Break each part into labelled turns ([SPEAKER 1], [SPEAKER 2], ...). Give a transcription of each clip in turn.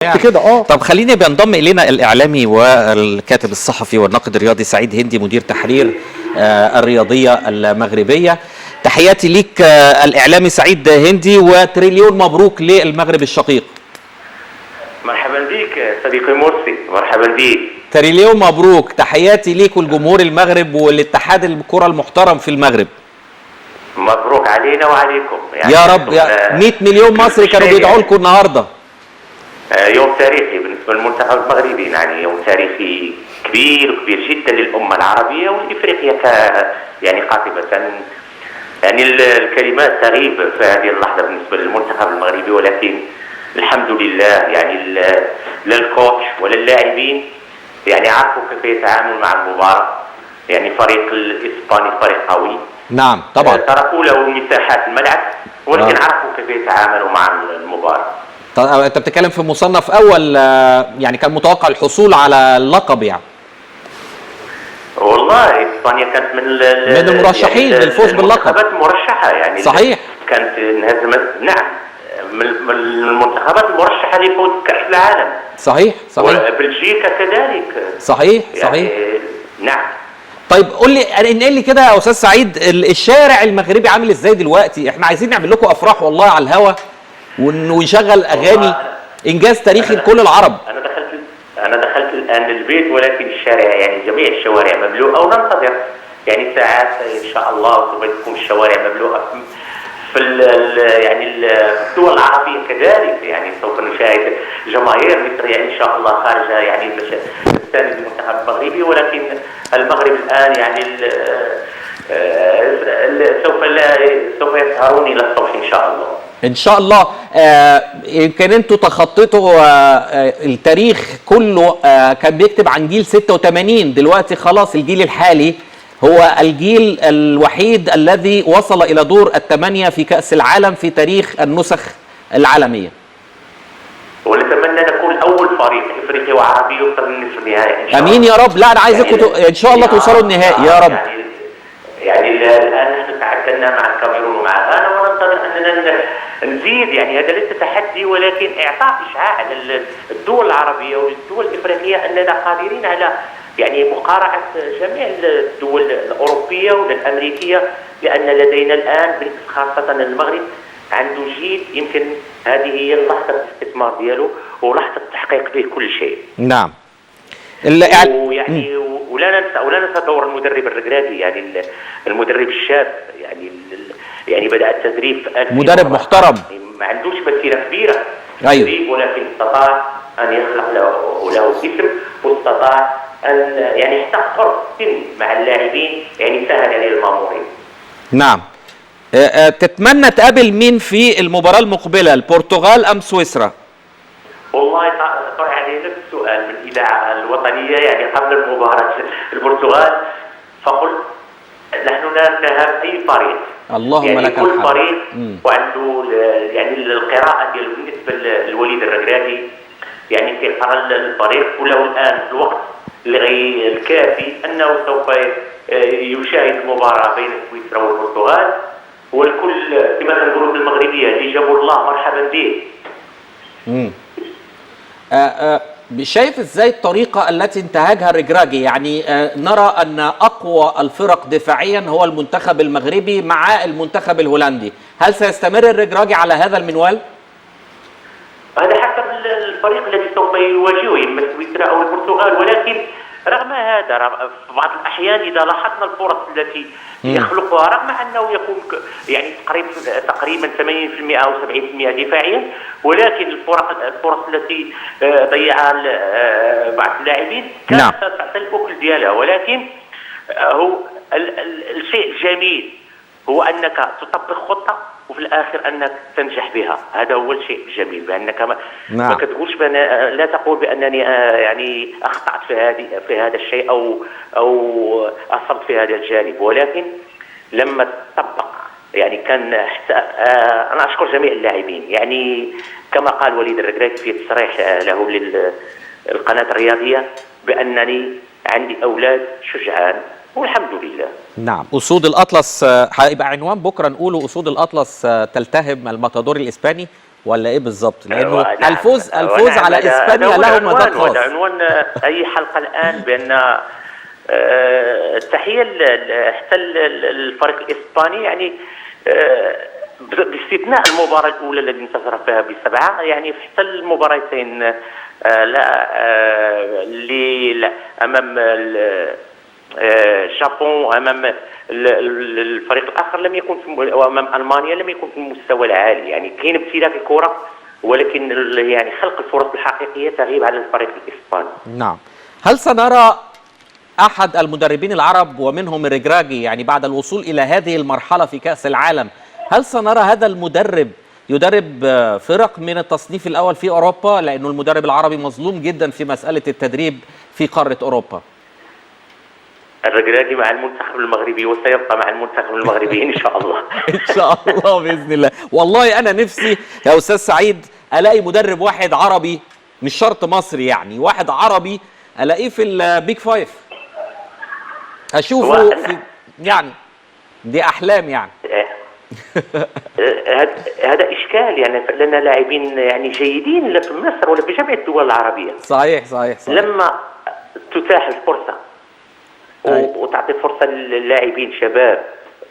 [SPEAKER 1] يعني كده.
[SPEAKER 2] طب خليني بينضم الينا الاعلامي والكاتب الصحفي والناقد الرياضي سعيد هندي مدير تحرير الرياضيه المغربيه. تحياتي ليك الاعلامي سعيد هندي، وتريليون مبروك للمغرب الشقيق.
[SPEAKER 3] مرحبا بك صديقي مرسي، مرحبا بك.
[SPEAKER 2] تريليون مبروك، تحياتي ليك والجمهور المغرب والاتحاد الكره المحترم في المغرب.
[SPEAKER 3] مبروك علينا وعليكم
[SPEAKER 2] يعني يا رب. 100 مليون مصري كانوا بيدعوا لكم النهارده.
[SPEAKER 3] يوم تاريخي بالنسبه للمنتخب المغربي، يعني يوم تاريخي كبير جدا للامه العربيه والافريقيه يعني قاطبه. يعني الكلمات تغيب في هذه اللحظه بالنسبه للمنتخب المغربي، ولكن الحمد لله يعني لا الكوتش ولا اللاعبين يعني عرفوا كيف يتعاملوا مع المباراه. يعني فريق الاسباني فريق قوي،
[SPEAKER 2] نعم طبعا،
[SPEAKER 3] تركوا له مساحات الملعب، ولكن عرفوا كيف يتعاملوا مع المباراه.
[SPEAKER 2] طب انت بتتكلم في مصنف اول، يعني كان متوقع الحصول على اللقب يعني.
[SPEAKER 3] والله اسبانيا كانت من
[SPEAKER 2] المرشحين
[SPEAKER 3] يعني
[SPEAKER 2] للفوز باللقب،
[SPEAKER 3] المنتخبات المرشحه يعني
[SPEAKER 2] صحيح،
[SPEAKER 3] كانت انهزمت. نعم، من المنتخبات المرشحه لفوز كاس العالم.
[SPEAKER 2] صحيح.
[SPEAKER 3] وبلجيكا كذلك.
[SPEAKER 2] صحيح.
[SPEAKER 3] يعني نعم.
[SPEAKER 2] طيب قول لي، انقل لي كده يا استاذ سعيد، الشارع المغربي عامل ازاي دلوقتي؟ احنا عايزين نعمل لكم افراح والله على الهوا، ونشغل اغاني انجاز تاريخي لكل العرب.
[SPEAKER 3] انا دخلت الان للبيت، ولكن الشارع يعني جميع الشوارع مملوءه، وننتظر يعني ساعات ان شاء الله سوف تكون الشوارع مملوءه في يعني الدول العربيه كذلك. يعني سوف نشاهد جماهير مصر يعني ان شاء الله خارجه يعني تستند المنتخب المغربي، ولكن المغرب الان يعني سوف يسهرون الى الصبح ان شاء الله.
[SPEAKER 2] ان شاء الله. يمكن انتوا تخطيتوا التاريخ كله، كان بيكتب عن جيل 86، دلوقتي خلاص الجيل الحالي هو الجيل الوحيد الذي وصل الى دور الثمانية في كأس العالم في تاريخ النسخ العالمية.
[SPEAKER 3] ونتمنى نكون اول فريق افريقي وعربي يوصل للنصف النهائي ان شاء الله.
[SPEAKER 2] امين يا رب. لا انا عايزكم ان شاء الله توصلوا النهائي يا رب.
[SPEAKER 3] يعني الان نحن تعادلنا مع الكاميرون ومع غانا، وننتظر اننا نزيد. يعني هذا ليس تحدي، ولكن اعطاء اشعاع للدول العربيه والدول الافريقيه اننا قادرين على يعني مقارعه جميع الدول الاوروبيه والامريكيه، لان لدينا الان خاصه المغرب عنده جيل يمكن هذه هي لحظه الاستثمار ديالو ولحظه التحقيق به كل شيء.
[SPEAKER 2] نعم.
[SPEAKER 3] ويعني ولا ننسى دور المدرب الركراكي، يعني المدرب الشاب، يعني بدأ التدريب في
[SPEAKER 2] مدرب محترم،
[SPEAKER 3] ما عندوش مسيره كبيره
[SPEAKER 2] ايوه،
[SPEAKER 3] ولكن استطاع ان يخلق له اسم، واستطاع ان يعني حتى قرب سن مع اللاعبين يعني سهل عليه المامورين.
[SPEAKER 2] نعم. تتمنى تقابل مين في المباراه المقبله، البرتغال ام سويسرا؟
[SPEAKER 3] والله طرح علي نفس السؤال من الاذاعه الوطنيه يعني قبل المباراه البرتغال، فقلت نحن نهاب اي فريق،
[SPEAKER 2] اللهم
[SPEAKER 3] يعني
[SPEAKER 2] لك
[SPEAKER 3] كل
[SPEAKER 2] الحمد.
[SPEAKER 3] فريق وعنده يعني القراءه ديالو بالنسبه للوليد الركراكي، يعني كيقرا الفريق وله الان الوقت الكافي انه سوف يشاهد المباراه بين سويسرا والبرتغال، والكل كما كنقولوا بالمغربيه اللي جابوا الله مرحبا به.
[SPEAKER 2] شايف ازاي الطريقه التي انتهجها الركراكي؟ يعني نرى ان اقوى الفرق دفاعيا هو المنتخب المغربي مع المنتخب الهولندي، هل سيستمر الركراكي على هذا المنوال؟
[SPEAKER 3] هذا حسب الفريق الذي سوف يواجهه، اما سويسرا او البرتغال، ولكن رغم هذا في بعض الاحيان اذا لاحظنا الفرص التي يخلقها، رغم انه يكون يعني تقريبا 80% او 70% دفاعيا، ولكن الفرص التي ضيعها بعض اللاعبين كانت تعطي الاكل ديالها. ولكن هو الشيء الجميل هو انك تطبق خطه وفي الاخر انك تنجح بها، هذا هو الشيء الجميل، بانك ما كتقولش لا تقول بانني يعني اخطات في هذا الشيء او اصبت في هذا الجانب، ولكن لما تطبق يعني كان حتى انا اشكر جميع اللاعبين، يعني كما قال وليد الركراكي في تصريح له للقناه الرياضيه بانني عندي اولاد شجعان والحمد لله.
[SPEAKER 2] نعم. أسود الأطلس هيبقى عنوان بكرة، نقوله أسود الأطلس تلتهم الماتادور الإسباني، ولا ايه بالظبط؟ لانه
[SPEAKER 3] نعم.
[SPEAKER 2] الفوز
[SPEAKER 3] نعم.
[SPEAKER 2] على اسبانيا له مذاق خاص.
[SPEAKER 3] هذا عنوان اي حلقه الان، بان التحيه حتى الفريق الاسباني، يعني باستثناء المباراه الاولى التي انتصر فيها ب7، يعني حتى المباراتين لا امام الجابون، امام الفريق الاخر لم يكن وامام المانيا لم يكن في المستوى العالي. يعني كاين ابتلاء في الكره، ولكن يعني خلق الفرص الحقيقيه تغيب على الفريق الاسباني.
[SPEAKER 2] نعم. هل سنرى احد المدربين العرب ومنهم الرجراجي، يعني بعد الوصول الى هذه المرحله في كاس العالم، هل سنرى هذا المدرب يدرب فرق من التصنيف الاول في اوروبا؟ لانه المدرب العربي مظلوم جدا في مساله التدريب في قاره اوروبا.
[SPEAKER 3] الرجراجي مع المنتخب المغربي وسيبقى مع المنتخب المغربي ان شاء الله.
[SPEAKER 2] ان شاء الله باذن الله. والله انا نفسي يا استاذ سعيد الاقي مدرب واحد عربي، مش شرط مصري، يعني واحد عربي الاقيه في البيج فايف، اشوفه في، يعني دي احلام يعني.
[SPEAKER 3] هذا اشكال، يعني لنا لاعبين يعني جيدين لا في مصر ولا في جميع الدول العربيه.
[SPEAKER 2] صحيح.
[SPEAKER 3] لما تتاح الفرصه وتعطي فرصه للاعبين شباب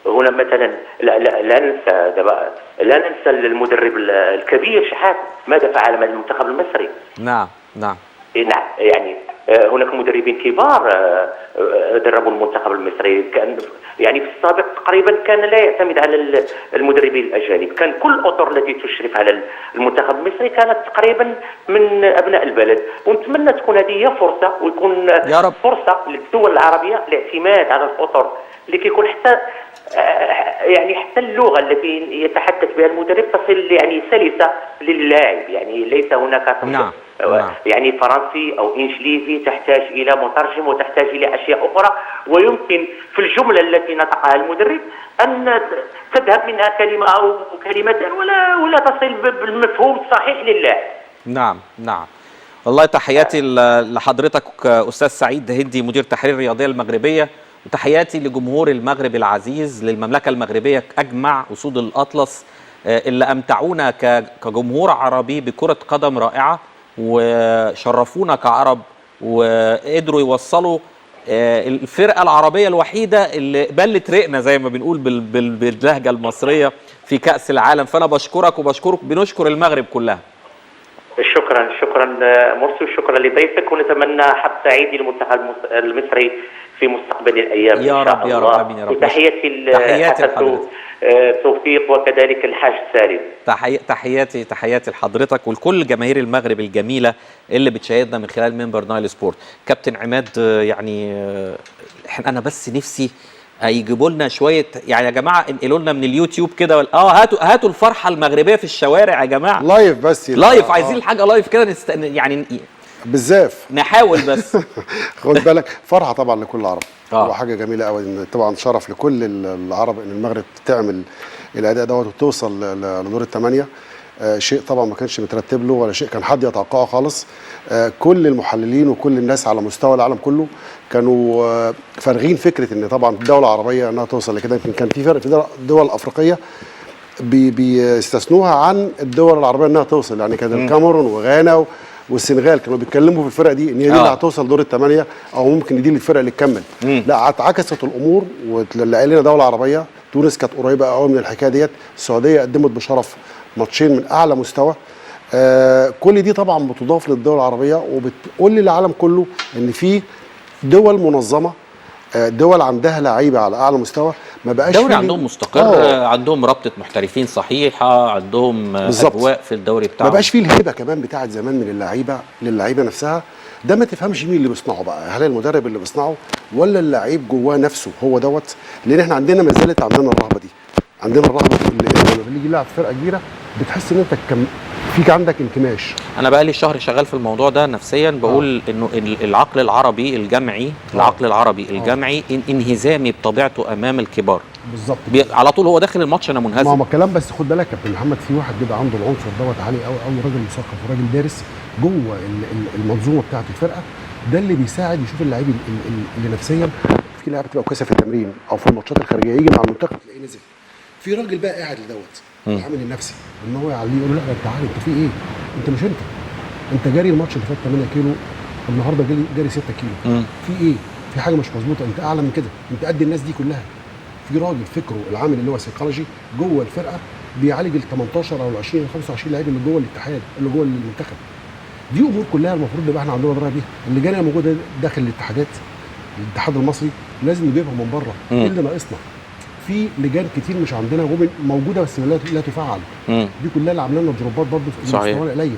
[SPEAKER 3] هنا مثلا، لا ننسى دابا، لا ننسى المدرب الكبير شحات ماذا فعل مع المنتخب المصري.
[SPEAKER 2] نعم.
[SPEAKER 3] يعني هناك مدربين كبار دربوا المنتخب المصري. كان يعني في السابق تقريبا كان لا يعتمد على المدربين الاجانب، كان كل الاطر التي تشرف على المنتخب المصري كانت تقريبا من ابناء البلد. ونتمنى تكون هذه هي فرصه، ويكون
[SPEAKER 2] يا رب
[SPEAKER 3] فرصه للدول العربيه الاعتماد على الاطر اللي كيكون حتى يعني حتى اللغه التي يتحدث بها المدرب تصل يعني سلسه للاعب، يعني ليس هناك
[SPEAKER 2] نعم.
[SPEAKER 3] يعني فرنسي او انجليزي تحتاج الى مترجم وتحتاج الى اشياء اخرى، ويمكن في الجمله التي نطقها المدرب ان تذهب منها كلمه او كلمتان ولا تصل بالمفهوم الصحيح للاعب.
[SPEAKER 2] نعم. والله تحياتي لحضرتك استاذ سعيد هندي مدير تحرير الرياضيه المغربيه، وتحياتي لجمهور المغرب العزيز، للمملكه المغربيه اجمع، اسود الاطلس اللي امتعونا كجمهور عربي بكره قدم رائعه، وشرفونا كعرب، وقدروا يوصلوا الفرقه العربيه الوحيده اللي بلت رقنا زي ما بنقول باللهجه المصريه في كاس العالم. فانا بشكرك بنشكر المغرب كلها.
[SPEAKER 3] شكرا مرسي، وشكرا لضيفك، ونتمنى حظ سعيد للمنتخب المصري في مستقبل الايام
[SPEAKER 2] يا
[SPEAKER 3] ان شاء
[SPEAKER 2] رب
[SPEAKER 3] الله.
[SPEAKER 2] يا رب امين يا رب.
[SPEAKER 3] وتحياتي لحسن توفيق وكذلك الحاج سالم.
[SPEAKER 2] تحياتي لحضرتك ولكل جماهير المغرب الجميله اللي بتشاهدنا من خلال منبر نايل سبورت. كابتن عماد، يعني انا بس نفسي يجيبوا لنا شويه، يعني يا جماعه انقلوا لنا من اليوتيوب كده، هاتوا الفرحه المغربيه في الشوارع يا جماعه،
[SPEAKER 1] لايف بس
[SPEAKER 2] لايف، عايزين حاجه لايف كده يعني
[SPEAKER 1] بالزاف
[SPEAKER 2] نحاول بس.
[SPEAKER 1] خد بالك، فرحه طبعا لكل العرب،
[SPEAKER 2] وحاجه
[SPEAKER 1] جميله قوي طبعا، شرف لكل العرب ان المغرب تعمل الاداء دوت وتوصل لدور الثمانيه. شيء طبعا ما كانش مترتب له ولا شيء كان حد يتوقعه خالص. كل المحللين وكل الناس على مستوى العالم كله كانوا فارغين فكره ان طبعا الدوله العربيه انها توصل لكده. يمكن كان في فرق في الدول الافريقيه بيستثنوها عن الدول العربيه انها توصل، يعني كان الكاميرون وغانا والسنغال كانوا بيتكلموا في الفرق دي ان هي دي اللي هتوصل دور الثمانيه، او ممكن دي الفرق اللي تكمل. لا، اتعكست الامور، واللي قال لنا دوله عربيه، تونس كانت قريبه قوي من الحكايه ديت، السعوديه قدمت بشرف ماتشين من اعلى مستوى. كل دي طبعا بتضاف للدول العربيه وبتقول للعالم كله ان في دول منظمه، دول عندها لعيبه على اعلى مستوى، ما بقاش
[SPEAKER 2] الدوري عندهم مستقر، عندهم رابطه محترفين صحيحه، عندهم اجواء في الدوري بتاعهم،
[SPEAKER 1] ما بقاش فيه الهيبه كمان بتاعت زمان من اللعيبه للعيبه نفسها. ده ما تفهمش مين اللي بيصنعه بقى، هل المدرب اللي بيصنعه ولا اللعيب جواه نفسه هو دوت؟ لان احنا عندنا ما زالت عندنا الرهبه دي، عندنا الرهبه اللي لما بيجي يلعب فرقه كبيره بتحس ان انت فيك عندك انكماش.
[SPEAKER 2] انا بقى لي شهر شغال في الموضوع ده نفسيا، بقول انه العقل العربي الجمعي، العقل العربي الجمعي انهزامي بطبيعته امام الكبار.
[SPEAKER 1] بالظبط،
[SPEAKER 2] على طول هو داخل الماتش انا منهزم.
[SPEAKER 1] ما هو الكلام، بس خد بالك يا كابتن محمد، في واحد بيبقى عنده العنصر دوت عالي قوي قوي، راجل مثقف وراجل دارس جوه المنظومه بتاعه الفرقه، ده اللي بيساعد يشوف اللعيب اللي نفسيا. في لاعب تبقى كويسه في التمرين او في الماتشات الخارجيه، يجي مع المنتخب تلاقيه نزل. في راجل بقى قاعد لدوت العامل النفسي ان هو يعليه يقول له لا انت عارف انت في ايه؟ انت مش انت جاري الماتش اللي فات 8 كيلو، النهارده جاري 6 كيلو. في ايه؟ في حاجه مش مظبوطه، انت اعلى من كده، انت قد الناس دي كلها. في راجل فكره العامل اللي هو سيكولوجي جوه الفرقه بيعالج ال 18 او ال 20 او 25 لعيب اللي جوه الاتحاد اللي جوه المنتخب. دي امور كلها المفروض نبقى احنا عندنا درايه بيها. اللجان موجوده داخل الاتحادات، الاتحاد المصري لازم نجيبها من بره. ايه اللي ناقصنا؟ في لجان كتير مش عندنا موجوده بس لا تفعل. دي كلها اللي عامله لنا دروبات برضه في مستوانا قليل.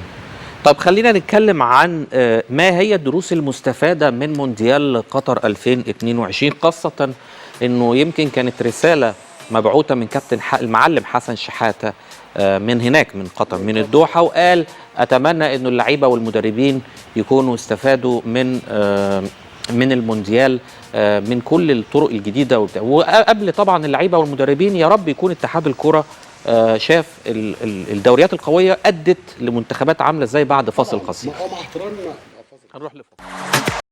[SPEAKER 2] طب خلينا نتكلم عن ما هي الدروس المستفاده من مونديال قطر 2022، خاصه انه يمكن كانت رساله مبعوثه من كابتن المعلم حسن شحاته من هناك من قطر من الدوحه، وقال اتمنى انه اللعيبه والمدربين يكونوا استفادوا من المونديال من كل الطرق الجديده وقبل طبعا اللعيبه والمدربين يا رب يكون اتحاد الكره شاف الدوريات القويه ادت لمنتخبات عامله ازاي بعد فاصل قصير.
[SPEAKER 1] مع احترامنا
[SPEAKER 2] هنروح لفاصل.